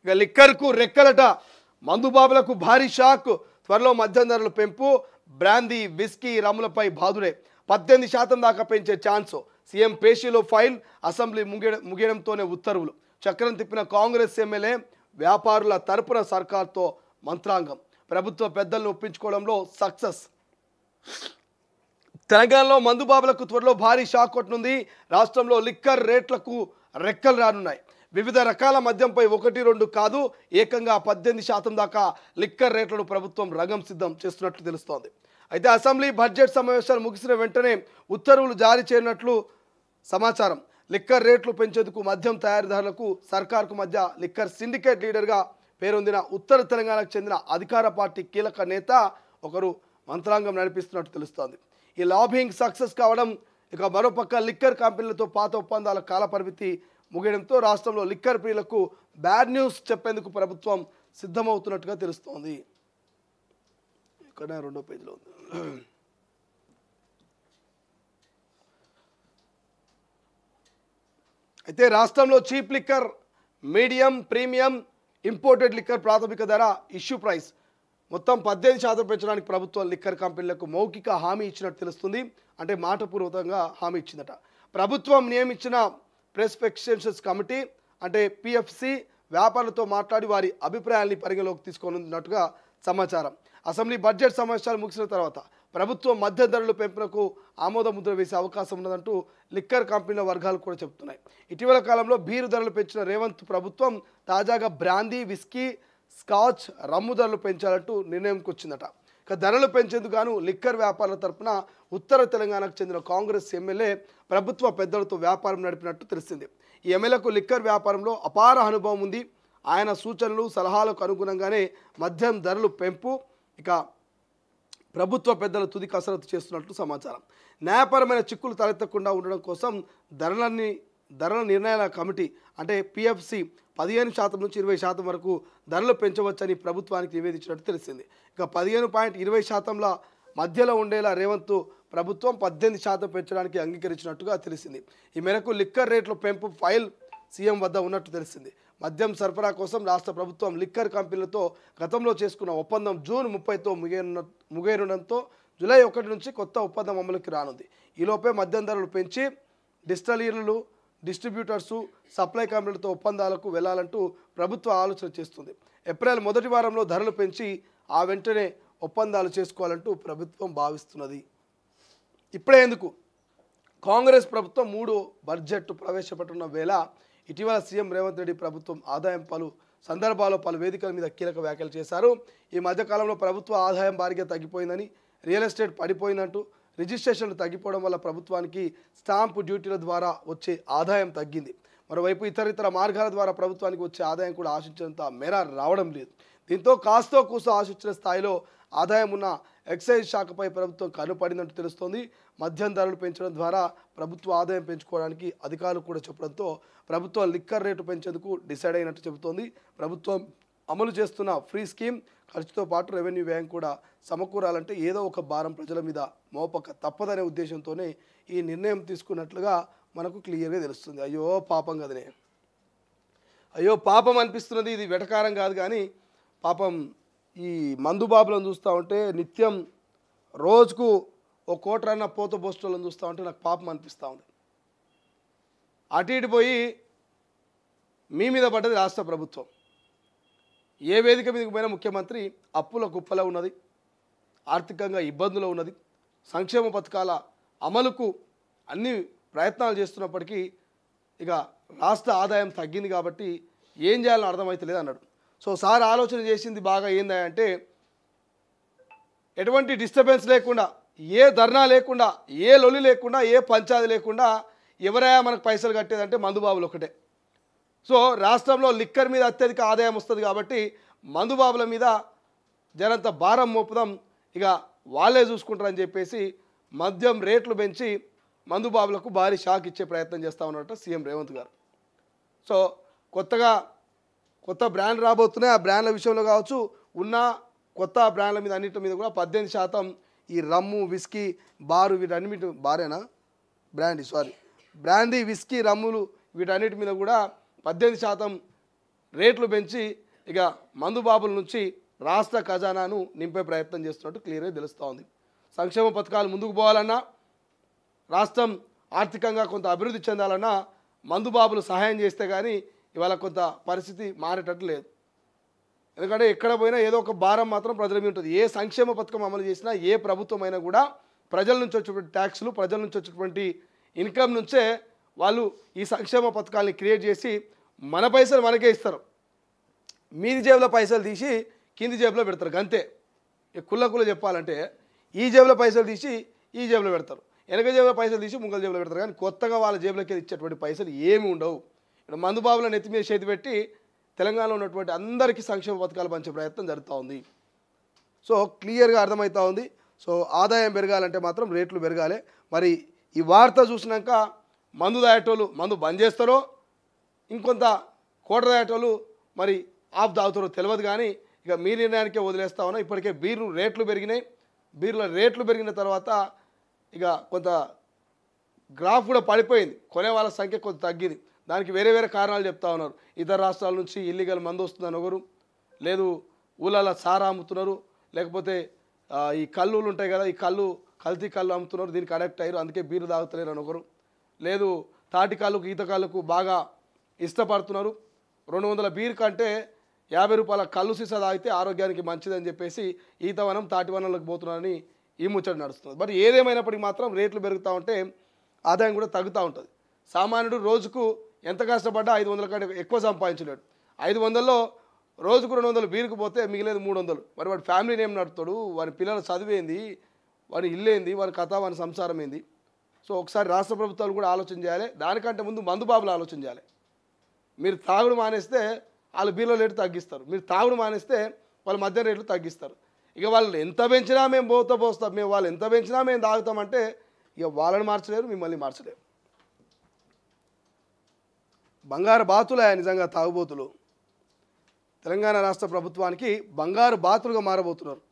ఇక లిక్కర్కు రెక్కలట, మందుబాబులకు భారీ షాక్. త్వరలో మద్యం ధరలు పెంపు, బ్రాందీ విస్కీ రమ్ములపై బాదుడే. 18% దాకా పెంచే ఛాన్స్. సీఎం పేషీలో ఫైల్, అసెంబ్లీ ముగియడంతోనే ఉత్తర్వులు. చక్రం తిప్పిన కాంగ్రెస్ ఎమ్మెల్యే, వ్యాపారుల తరపున సర్కార్తో మంత్రాంగం. ప్రభుత్వ పెద్దలను ఒప్పించుకోవడంలో సక్సెస్. తెలంగాణలో మందుబాబులకు త్వరలో భారీ షాక్ కొట్టనుంది. రాష్ట్రంలో లిక్కర్ రేట్లకు రెక్కలు రానున్నాయి. వివిధ రకాల మద్యంపై 1-2 కాదు, ఏకంగా 18% దాకా లిక్కర్ రేట్లను ప్రభుత్వం రంగం సిద్ధం చేస్తున్నట్లు తెలుస్తోంది. అయితే అసెంబ్లీ బడ్జెట్ సమావేశాలు ముగిసిన వెంటనే ఉత్తర్వులు జారీ చేయనున్నట్లు సమాచారం. లిక్కర్ రేట్లు పెంచేందుకు మద్యం తయారీదారులకు సర్కార్కు మధ్య లిక్కర్ సిండికేట్ లీడర్గా పేరొందిన ఉత్తర తెలంగాణకు చెందిన అధికార పార్టీ కీలక నేత ఒకరు మంత్రాంగం నడిపిస్తున్నట్టు తెలుస్తోంది. ఈ లాబింగ్ సక్సెస్ కావడం, ఇక మరోపక్క లిక్కర్ కంపెనీలతో పాత ఒప్పందాల కాలపరిమితి ముగియడంతో రాష్ట్రంలో లిక్కర్ ప్రియులకు బ్యాడ్ న్యూస్ చెప్పేందుకు ప్రభుత్వం సిద్ధమవుతున్నట్టుగా తెలుస్తోంది. ఇక్కడ 2వ పేజీలో ఉంది. అయితే రాష్ట్రంలో cheap liquor, medium, premium, imported liquor ప్రాథమిక ధర, ఇష్యూ ప్రైస్ మొత్తం 18% పెంచడానికి ప్రభుత్వం లిక్కర్ కంపెనీలకు మౌఖిక హామీ ఇచ్చినట్టు తెలుస్తుంది. అంటే మాటపూర్వకంగా హామీ ఇచ్చిందట. ప్రభుత్వం నియమించిన ప్రెస్పెక్టేషన్స్ కమిటీ అంటే పిఎఫ్సి వ్యాపారులతో మాట్లాడి వారి అభిప్రాయాల్ని పరిగణలోకి తీసుకోనున్నట్టుగా సమాచారం. అసెంబ్లీ బడ్జెట్ సమావేశాలు ముగిసిన తర్వాత ప్రభుత్వం మద్య ధరలు పెంపునకు ఆమోద ముద్ర వేసే అవకాశం ఉన్నదంటూ లిక్కర్ కంపెనీల వర్గాలు కూడా చెబుతున్నాయి. ఇటీవల కాలంలో బీరు ధరలు పెంచిన రేవంత్ ప్రభుత్వం తాజాగా బ్రాందీ, విస్కీ, స్కాచ్, రమ్ము ధరలు పెంచాలంటూ నిర్ణయంకి వచ్చిందట. ఇక ధరలు పెంచేందుకు గాను లిక్కర్ వ్యాపారుల తరపున ఉత్తర తెలంగాణకు చెందిన కాంగ్రెస్ ఎమ్మెల్యే ప్రభుత్వ పెద్దలతో వ్యాపారం నడిపినట్టు తెలిసింది. ఈ ఎమ్మెల్యేకు లిక్కర్ వ్యాపారంలో అపార అనుభవం ఉంది. ఆయన సూచనలు, సలహాలకు అనుగుణంగానే మద్యం ధరలు పెంపు ఇక ప్రభుత్వ పెద్దలు తుది కసరత్తు చేస్తున్నట్లు సమాచారం. న్యాయపరమైన చిక్కులు తలెత్తకుండా ఉండడం కోసం ధరల నిర్ణయాల కమిటీ అంటే పిఎఫ్సి 15% నుంచి 20% వరకు ధరలు పెంచవచ్చని ప్రభుత్వానికి నివేదించినట్టు తెలిసింది. ఇక 15.20% మధ్యలో ఉండేలా రేవంత్ ప్రభుత్వం 18% పెంచడానికి అంగీకరించినట్టుగా తెలిసింది. ఈ మేరకు లిక్కర్ రేట్ల పెంపు ఫైల్ సీఎం వద్ద ఉన్నట్టు తెలిసింది. మద్యం సరఫరా కోసం రాష్ట్ర ప్రభుత్వం లిక్కర్ కంపెనీలతో గతంలో చేసుకున్న ఒప్పందం జూన్ 30తో ముగియనుండడంతో జూలై 1 నుంచి కొత్త ఒప్పందం అమలుకి రానుంది. ఈలోపే మద్యం ధరలు పెంచి డిస్టిలరీలు, డిస్ట్రిబ్యూటర్సు, సప్లై కంపెనీలతో ఒప్పందాలకు వెళ్లాలంటూ ప్రభుత్వం ఆలోచన చేస్తుంది. ఏప్రిల్ మొదటి వారంలో ధరలు పెంచి ఆ వెంటనే ఒప్పందాలు చేసుకోవాలంటూ ప్రభుత్వం భావిస్తున్నది. ఇప్పుడే ఎందుకు కాంగ్రెస్ ప్రభుత్వం 3 బడ్జెట్ ప్రవేశపెట్టున్న వేళ ఇటీవల సీఎం రేవంత్ రెడ్డి ప్రభుత్వం ఆదాయం పలు సందర్భాల్లో పలు వేదికల మీద కీలక వ్యాఖ్యలు చేశారు. ఈ మధ్యకాలంలో ప్రభుత్వ ఆదాయం భారీగా తగ్గిపోయిందని, రియల్ ఎస్టేట్ పడిపోయినట్టు, రిజిస్ట్రేషన్లు తగ్గిపోవడం వల్ల ప్రభుత్వానికి స్టాంపు డ్యూటీల ద్వారా వచ్చే ఆదాయం తగ్గింది. మరోవైపు ఇతర మార్గాల ద్వారా ప్రభుత్వానికి వచ్చే ఆదాయం కూడా ఆశించినంత మేర రావడం లేదు. దీంతో కాస్తో కూస్తో ఆశించిన స్థాయిలో ఆదాయం ఉన్న ఎక్సైజ్ శాఖపై ప్రభుత్వం కనుపడిందంటూ తెలుస్తోంది. మద్యం ధరలు పెంచడం ద్వారా ప్రభుత్వ ఆదాయం పెంచుకోవడానికి అధికారులు కూడా చెప్పడంతో ప్రభుత్వం లిక్కర్ రేటు పెంచేందుకు డిసైడ్ అయినట్టు చెబుతోంది. ప్రభుత్వం అమలు చేస్తున్న ఫ్రీ స్కీమ్ ఖర్చుతో పాటు రెవెన్యూ వ్యయం కూడా సమకూరాలంటే ఏదో ఒక భారం ప్రజల మీద మోపక తప్పదనే ఉద్దేశంతోనే ఈ నిర్ణయం తీసుకున్నట్లుగా మనకు క్లియర్గా తెలుస్తుంది. అయ్యో పాపం కదనే, అయ్యో పాపం అనిపిస్తున్నది. ఇది వెటకారం కాదు కానీ పాపం ఈ మందుబాబులను చూస్తూ ఉంటే, నిత్యం రోజుకు ఓ కోటరన్న పోత పోస్టులను చూస్తూ ఉంటే నాకు పాపం అనిపిస్తూ ఉంది. అటు ఇటు పోయి మీ మీద పడ్డది రాష్ట్ర ప్రభుత్వం. ఏ వేదిక మీదకి పోయినా ముఖ్యమంత్రి అప్పుల కుప్పలో ఉన్నది, ఆర్థికంగా ఇబ్బందులు ఉన్నది, సంక్షేమ పథకాల అమలుకు అన్ని ప్రయత్నాలు చేస్తున్నప్పటికీ ఇక రాష్ట్ర ఆదాయం తగ్గింది కాబట్టి ఏం చేయాలని అర్థమవుతలేదు అన్నాడు. సో సార్ ఆలోచన చేసింది బాగా ఏందంటే, ఎటువంటి డిస్టర్బెన్స్ లేకుండా, ఏ ధర్నా లేకుండా, ఏ లొల్లి లేకుండా, ఏ పంచాయతీ లేకుండా ఎవరైనా మనకు పైసలు కట్టేదంటే మందుబాబులు ఒకటే. సో రాష్ట్రంలో లిక్కర్ మీద అత్యధిక ఆదాయం వస్తుంది కాబట్టి మందుబాబుల మీద జనంత భారం మోపుదాం, ఇక వాళ్ళే చూసుకుంటారని చెప్పేసి మద్యం రేట్లు పెంచి మందుబాబులకు భారీ షాక్ ఇచ్చే ప్రయత్నం చేస్తూ ఉన్నట్టు సీఎం రేవంత్ గారు. సో కొత్త బ్రాండ్ రాబోతున్నాయి. ఆ బ్రాండ్ల విషయంలో కావచ్చు, ఉన్న కొత్త బ్రాండ్ల మీద అన్నిటి మీద కూడా 18% ఈ రమ్ము, విస్కీ, బారు వీటన్నిటి బారేనా బ్రాండీ విస్కీ, రమ్ములు వీటన్నిటి మీద కూడా 18% రేట్లు పెంచి ఇక మందు బాబుల నుంచి రాష్ట్ర ఖజానాను నింపే ప్రయత్నం చేస్తున్నట్టు క్లియర్గా తెలుస్తూ ఉంది. సంక్షేమ పథకాలు ముందుకు పోవాలన్నా, రాష్ట్రం ఆర్థికంగా కొంత అభివృద్ధి చెందాలన్నా మందు బాబులు సహాయం చేస్తే కానీ ఇవాళ కొంత పరిస్థితి మారేటట్టు లేదు. ఎందుకంటే ఎక్కడ పోయినా ఏదో ఒక భారం మాత్రం ప్రజల మీద ఉంటుంది. ఏ సంక్షేమ పథకం అమలు చేసినా ఏ ప్రభుత్వం అయినా కూడా ప్రజల నుంచి వచ్చేటువంటి ట్యాక్స్లు, ప్రజల నుంచి వచ్చేటువంటి ఇన్కమ్ నుంచే వాళ్ళు ఈ సంక్షేమ పథకాలని క్రియేట్ చేసి మన పైసలు మనకే ఇస్తారు. మీది జేబులో పైసలు తీసి కింది జేబులో పెడతారు. అంతే. కుళ్ళ చెప్పాలంటే ఈ జేబులో పైసలు తీసి ఈ జేబులో పెడతారు, వెనక జేబులో పైసలు తీసి ముంగల జేబులో పెడతారు. కానీ కొత్తగా వాళ్ళ జేబులోకి ఇచ్చేటువంటి పైసలు ఏమి ఉండవు. ఇక్కడ మందుబాబుల నెత్తి మీద చేతి పెట్టి తెలంగాణలో ఉన్నటువంటి అందరికీ సంక్షేమ పథకాలు పంచే ప్రయత్నం జరుగుతూ ఉంది. సో క్లియర్గా అర్థమవుతూ ఉంది. సో ఆదాయం పెరగాలంటే మాత్రం రేట్లు పెరగాలి. మరి ఈ వార్త చూసినాక మందు దాయేటోళ్ళు మందు బంద్ చేస్తారో, ఇంకొంత కోట దాయేటోళ్ళు మరి ఆఫ్ తాగుతారో తెలియదు. కానీ ఇక మీ నిర్ణయానికే వదిలేస్తా ఉన్నా. ఇప్పటికే బీర్లు రేట్లు పెరిగినాయి. బీర్ల రేట్లు పెరిగిన తర్వాత ఇక కొంత గ్రాఫ్ కూడా పడిపోయింది. కొనే వాళ్ళ సంఖ్య కొంత తగ్గింది. దానికి వేరే వేరే కారణాలు చెప్తా ఉన్నారు. ఇతర రాష్ట్రాల నుంచి ఇల్లీగల్ మందు వస్తుందని ఒకరు, లేదు ఊళ్ళలో సారా అమ్ముతున్నారు, లేకపోతే ఈ కళ్ళులు ఉంటాయి కదా, ఈ కల్తీ కళ్ళు అమ్ముతున్నారు, దీనికి అడక్ట్ అయ్యారు, అందుకే బీరు తాగుతలేరు అని ఒకరు, లేదు తాటి కాళ్ళకు ఈత కాళ్ళకు బాగా ఇష్టపడుతున్నారు, 200 బీర్ కంటే 50 రూపాయల కళ్ళు సీసా తాగితే ఆరోగ్యానికి మంచిదని చెప్పేసి ఈతవనం తాటివనంలోకి పోతున్నారని ఈ ముచ్చట నడుస్తుంది. బట్ ఏదేమైనప్పటికీ మాత్రం రేట్లు పెరుగుతూ ఉంటే ఆదాయం కూడా తగ్గుతూ ఉంటుంది. సామాన్యుడు రోజుకు ఎంత కష్టపడ్డా 500 కంటే ఎక్కువ సంపాదించలేడు. 500లో రోజుకు 200 బీరుకు పోతే మిగిలేదు 300. మరి వాడి ఫ్యామిలీని ఏం నడుపుతాడు, వారి పిల్లల చదివేంది, వాడి ఇల్లేంది, వారి కథ, వారి సంసారం ఏంది. సో ఒకసారి రాష్ట్ర ప్రభుత్వాలు కూడా ఆలోచన చేయాలి. దానికంటే ముందు మందు బాబులు ఆలోచన చేయాలి. మీరు తాగుడు మానేస్తే వాళ్ళు బీర్ల రేట్లు తగ్గిస్తారు, మీరు తాగుడు మానేస్తే వాళ్ళ మద్యం రేట్లు తగ్గిస్తారు. ఇక వాళ్ళు ఎంత పెంచినా మేము పోస్తాం, మేము వాళ్ళు ఎంత పెంచినా మేము తాగుతామంటే ఇక వాళ్ళని మార్చలేరు, మిమ్మల్ని మార్చలేరు. బంగారు బాతులే నిజంగా తాగుబోతులు. తెలంగాణ రాష్ట్ర ప్రభుత్వానికి బంగారు బాతులుగా మారబోతున్నారు.